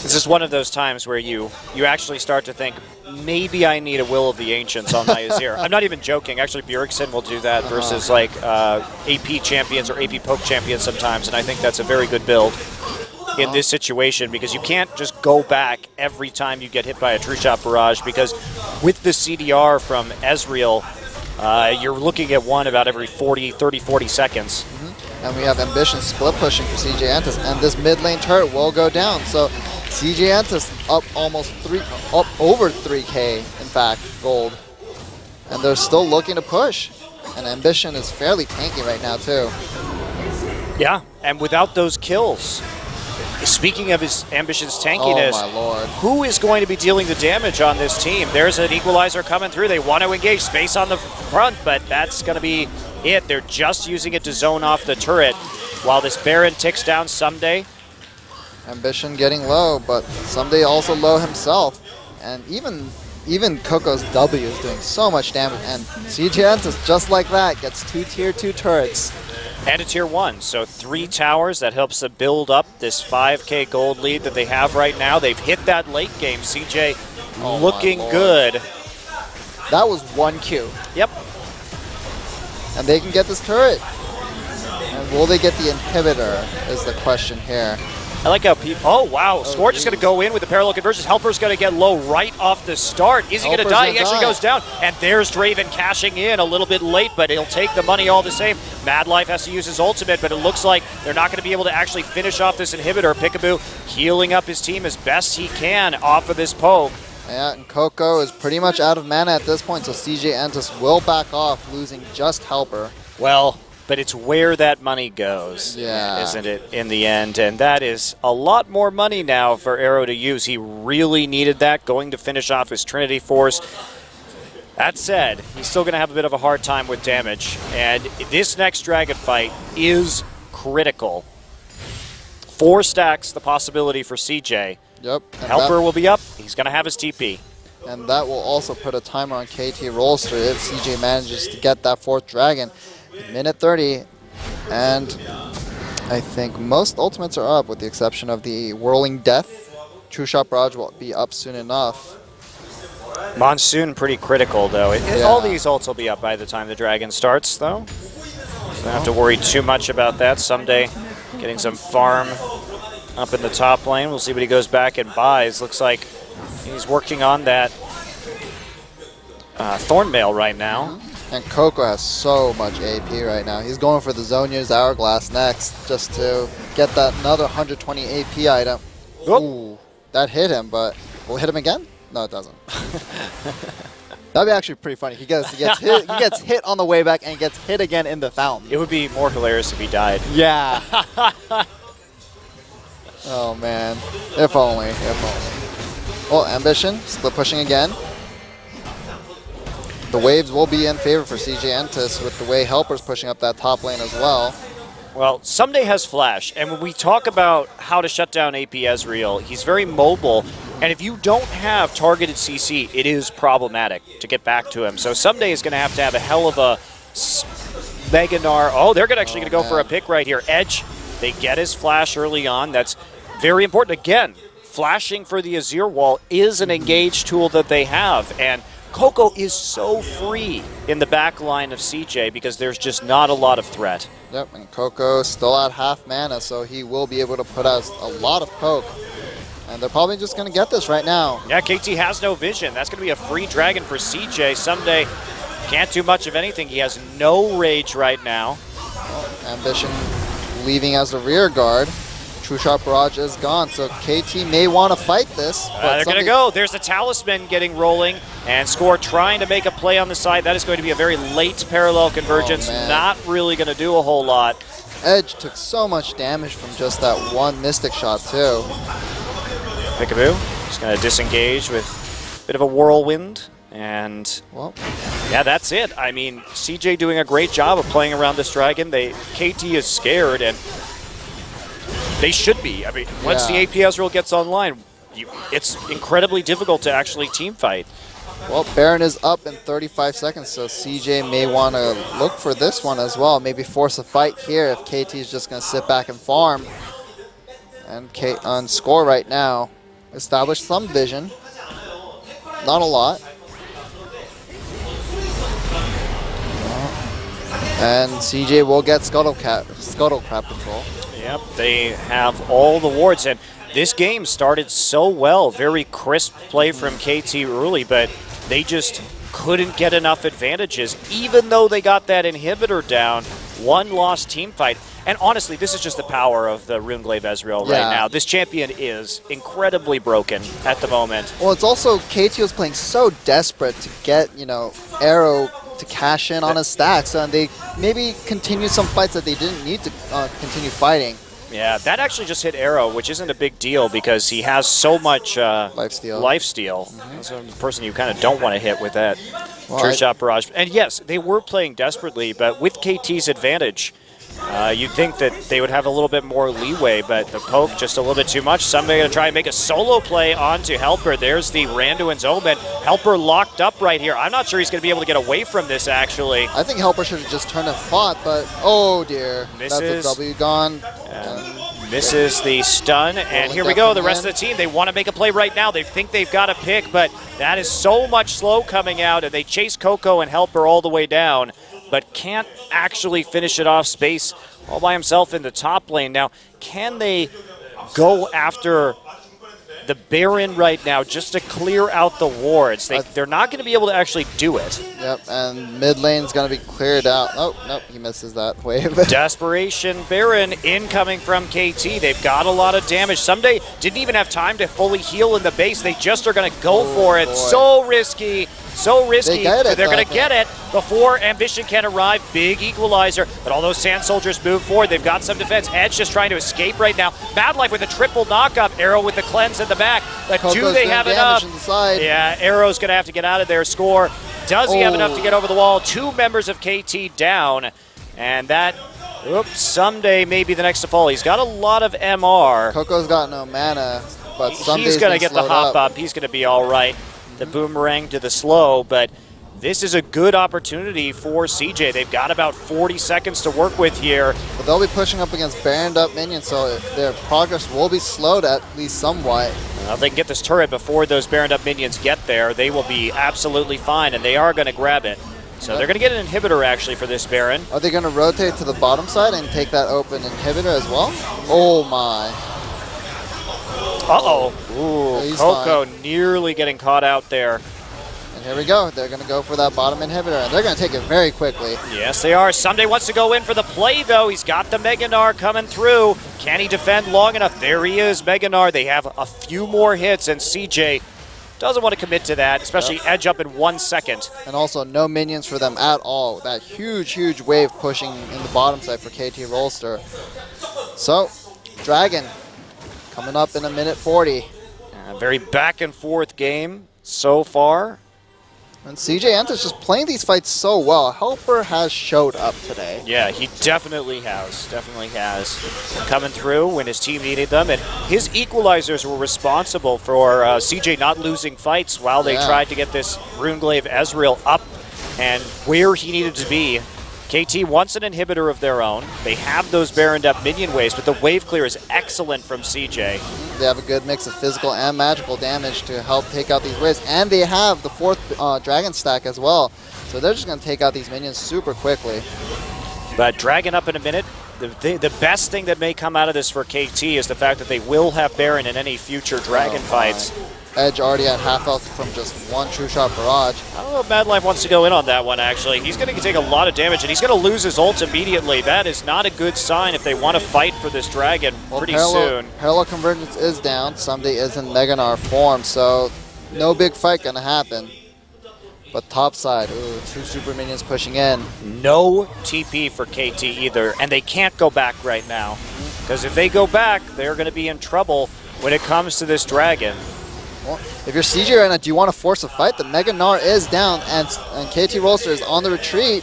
It's just one of those times where you actually start to think, maybe I need a Will of the Ancients on my Azir. I'm not even joking. Actually, Bjergsen will do that versus like AP champions or AP poke champions sometimes, and I think that's a very good build in this situation, because you can't just go back every time you get hit by a True Shot Barrage, because with the CDR from Ezreal, you're looking at one about every 30, 40 seconds. And we have Ambition split pushing for CJ Entus, and this mid lane turret will go down. So CJ Entus up up over 3K, in fact, gold. And they're still looking to push. And Ambition is fairly tanky right now too. Yeah, and without those kills, speaking of his Ambition's tankiness, oh my lord, who is going to be dealing the damage on this team? There's an Equalizer coming through. They want to engage Space on the front, but that's going to be it. They're just using it to zone off the turret while this Baron ticks down Someday. Ambition getting low, but Someday also low himself. And even Coco's W is doing so much damage, and CJ Entus, just like that, gets 2 tier 2 turrets. And a tier 1, so 3 towers. That helps to build up this 5K gold lead that they have right now. They've hit that late game. CJ looking good. That was 1 Q. Yep. And they can get this turret. And will they get the inhibitor is the question here. I like how people... Oh, wow. Scorch is going to go in with the parallel conversions. Helper's going to get low right off the start. Is he going to die? He actually goes down. And there's Draven cashing in a little bit late, but he'll take the money all the same. Mad Life has to use his ultimate, but it looks like they're not going to be able to actually finish off this inhibitor. Peekaboo healing up his team as best he can off of this poke. Yeah, and Coco is pretty much out of mana at this point, so CJ Entus will back off, losing just Helper. Well, but it's where that money goes, isn't it, in the end? And that is a lot more money now for Arrow to use. He really needed that, going to finish off his Trinity Force. That said, he's still going to have a bit of a hard time with damage. And this next Dragon fight is critical. 4 stacks the possibility for CJ. Yep. Helper will be up. He's going to have his TP. And that will also put a timer on KT Rolster if CJ manages to get that 4th Dragon. Minute 30, and I think most ultimates are up with the exception of the Whirling Death. True Shot Barrage will be up soon enough. Monsoon pretty critical though. All these ults will be up by the time the Dragon starts though. So don't have to worry too much about that. Someday getting some farm up in the top lane. We'll see what he goes back and buys. Looks like he's working on that Thornmail right now. And Coco has so much AP right now. He's going for the Zonya's Hourglass next just to get that another 120 AP item. Ooh, that hit him, but will it hit him again? No, it doesn't. That'd be actually pretty funny. He gets hit on the way back and gets hit again in the fountain. It would be more hilarious if he died. Yeah. Oh man, if only, if only. Well, Ambition, split pushing again. The waves will be in favor for CJ Entus with the way Helper's pushing up that top lane as well. Well, Someday has Flash, and when we talk about how to shut down AP Ezreal, he's very mobile. And if you don't have targeted CC, it is problematic to get back to him. So Someday is going to have a hell of a Mega Gnar. Oh, they're actually going to go for a pick right here. Edge, they get his flash early on. That's very important. Again, flashing for the Azir wall is an engaged tool that they have. And Coco is so free in the back line of CJ because there's just not a lot of threat. Yep, and Coco still at half mana, so he will be able to put out a lot of poke. And they're probably just going to get this right now. Yeah, KT has no vision. That's going to be a free dragon for CJ. Someday can't do much of anything. He has no rage right now. Well, Ambition leaving as a rear guard. True Shot Barrage is gone, so KT may want to fight this. They're going to go. There's the Talisman getting rolling, and Score trying to make a play on the side. That is going to be a very late parallel convergence. Not really going to do a whole lot. Edge took so much damage from just that one Mystic Shot, too. Peekaboo just going to disengage with a bit of a whirlwind. And, well, yeah, that's it. I mean, CJ doing a great job of playing around this dragon. KT is scared, and they should be. I mean, once the AP Ezreal gets online, it's incredibly difficult to actually team fight. Well, Baron is up in 35 seconds, so CJ may want to look for this one as well. Maybe force a fight here if KT is just going to sit back and farm. And on Score right now, establish some vision. Not a lot. And CJ will get Scuttle Crab control. Yep, they have all the wards, and this game started so well. Very crisp play from KT early, but they just couldn't get enough advantages, even though they got that inhibitor down. One lost team fight. And honestly, this is just the power of the Runeglaive Ezreal right now. This champion is incredibly broken at the moment. Well, it's also KT was playing so desperate to get, Arrow to cash in on his stacks, and they maybe continued some fights that they didn't need to continue fighting. Yeah, that actually just hit Arrow, which isn't a big deal because he has so much lifesteal. That's a person you kind of don't want to hit with that True Shot Barrage. And yes, they were playing desperately, but with KT's advantage, you'd think that they would have a little bit more leeway, but the poke just a little bit too much. Somebody going to try and make a solo play onto Helper. There's the Randuin's Omen. Helper locked up right here. I'm not sure he's going to be able to get away from this, actually. I think Helper should have just turned and fought, but oh dear. Misses. That's a W gone. Misses the stun, and here we go. The rest of the team, they want to make a play right now. They think they've got a pick, but that is so much slow coming out, and they chase Coco and Helper all the way down, but can't actually finish it off. Space all by himself in the top lane. Now, can they go after the Baron right now just to clear out the wards? They're not going to be able to actually do it. Yep, and mid lane's going to be cleared out. Oh, nope, he misses that wave. Desperation Baron incoming from KT. They've got a lot of damage. Someday didn't even have time to fully heal in the base. They just are going to go for it. Boy. So risky. So risky, but they're going to get it before Ambition can arrive. Big equalizer, but all those Sand Soldiers move forward. They've got some defense. Edge just trying to escape right now. Mad Life with a triple knockup. Arrow with the cleanse in the back. But do they have enough? Yeah, Arrow's going to have to get out of there. Score. Does he have enough to get over the wall? 2 members of KT down. And that, Someday may be the next to fall. He's got a lot of MR. Coco's got no mana, but he's going to get the hop up. He's going to be all right. The boomerang to the slow, but this is a good opportunity for CJ. They've got about 40 seconds to work with here. But they'll be pushing up against Baroned up minions, so their progress will be slowed at least somewhat. If they can get this turret before those Baroned up minions get there, they will be absolutely fine, and they are going to grab it. So they're going to get an inhibitor, actually, for this Baron. Are they going to rotate to the bottom side and take that open inhibitor as well? Oh, my. Uh-oh. Ooh, Coco nearly getting caught out there. And here we go. They're going to go for that bottom inhibitor, and they're going to take it very quickly. Yes, they are. Someday wants to go in for the play, though. He's got the Mega Gnar coming through. Can he defend long enough? There he is, Mega Gnar. They have a few more hits, and CJ doesn't want to commit to that, especially Edge up in 1 second. And also no minions for them at all. That huge, huge wave pushing in the bottom side for KT Rolster. So, Dragon coming up in a minute 40. Very back and forth game so far. And CJ Entus just playing these fights so well. Helper has showed up today. Yeah, he definitely has. Definitely has. Coming through when his team needed them. And his equalizers were responsible for CJ not losing fights while they tried to get this Runeglaive Ezreal up and where he needed to be. KT wants an inhibitor of their own. They have those Baroned up minion waves, but the wave clear is excellent from CJ. They have a good mix of physical and magical damage to help take out these waves. And they have the 4th dragon stack as well. So they're just going to take out these minions super quickly. But Dragon up in a minute. The best thing that may come out of this for KT is the fact that they will have Baron in any future Dragon fights. Edge already at half health from just one true shot barrage. I don't know if Mad Life wants to go in on that one, actually. He's going to take a lot of damage, and he's going to lose his ult immediately. That is not a good sign if they want to fight for this Dragon pretty soon. Parallel Convergence is down. Someday is in Mega Gnar form, so no big fight going to happen. But top side, ooh, 2 super minions pushing in. No TP for KT either, and they can't go back right now. Because if they go back, they're going to be in trouble when it comes to this Dragon. Well, if you're CJ right now, do you want to force a fight? The Mega Gnar is down, and KT Rolster is on the retreat.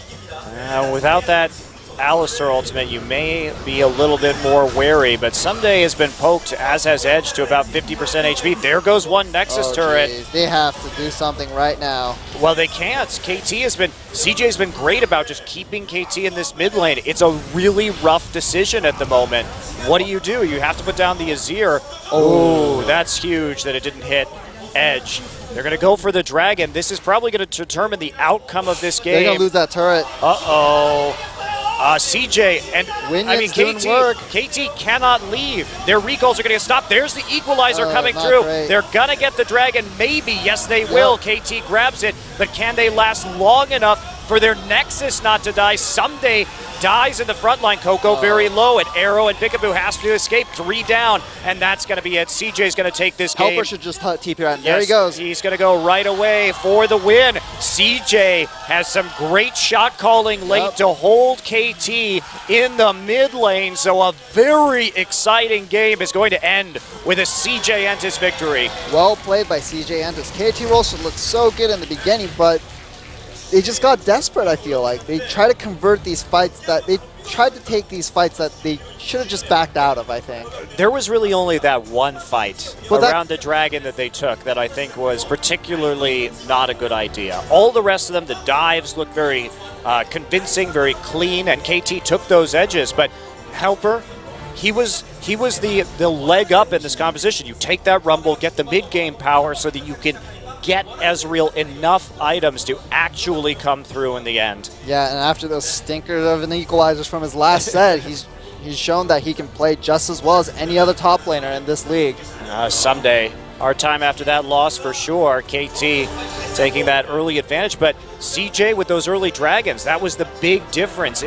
Without that Alistar ultimate, you may be a little bit more wary, but Someday has been poked, as has Edge, to about 50% HP. There goes one Nexus turret. Geez. They have to do something right now. Well, they can't. CJ's been great about just keeping KT in this mid lane. It's a really rough decision at the moment. What do? You have to put down the Azir. Oh, that's huge that it didn't hit Edge. They're going to go for the Dragon. This is probably going to determine the outcome of this game. They're going to lose that turret. Uh-oh. CJ and KT cannot leave. Their recalls are going to get stopped. There's the equalizer coming through. Great. They're going to get the Dragon. Maybe. Yes, they will. KT grabs it. But can they last long enough for their Nexus not to die? Someday dies in the front line. Coco very low, and Arrow and Peekaboo has to escape. 3 down, and that's going to be it. CJ's going to take this game. Helper should just TP right. There he goes. He's going to go right away for the win. CJ has some great shot calling late to hold KT in the mid lane, so a very exciting game is going to end with a CJ Entus victory. Well played by CJ Entus. KT Rolster looked so good in the beginning, but they just got desperate, I feel like. They try to convert these fights they tried to take these fights that they should have just backed out of, I think. There was really only that one fight around the Dragon that they took that I think was particularly not a good idea. All the rest of them, the dives looked very convincing, very clean, and KT took those edges. But Helper, he was the leg up in this composition. You take that Rumble, get the mid-game power so that you can get Ezreal enough items to actually come through in the end. Yeah, and after those stinkers of an equalizers from his last set, he's shown that he can play just as well as any other top laner in this league. Someday. Our time after that loss for sure. KT taking that early advantage, but CJ with those early Dragons, that was the big difference.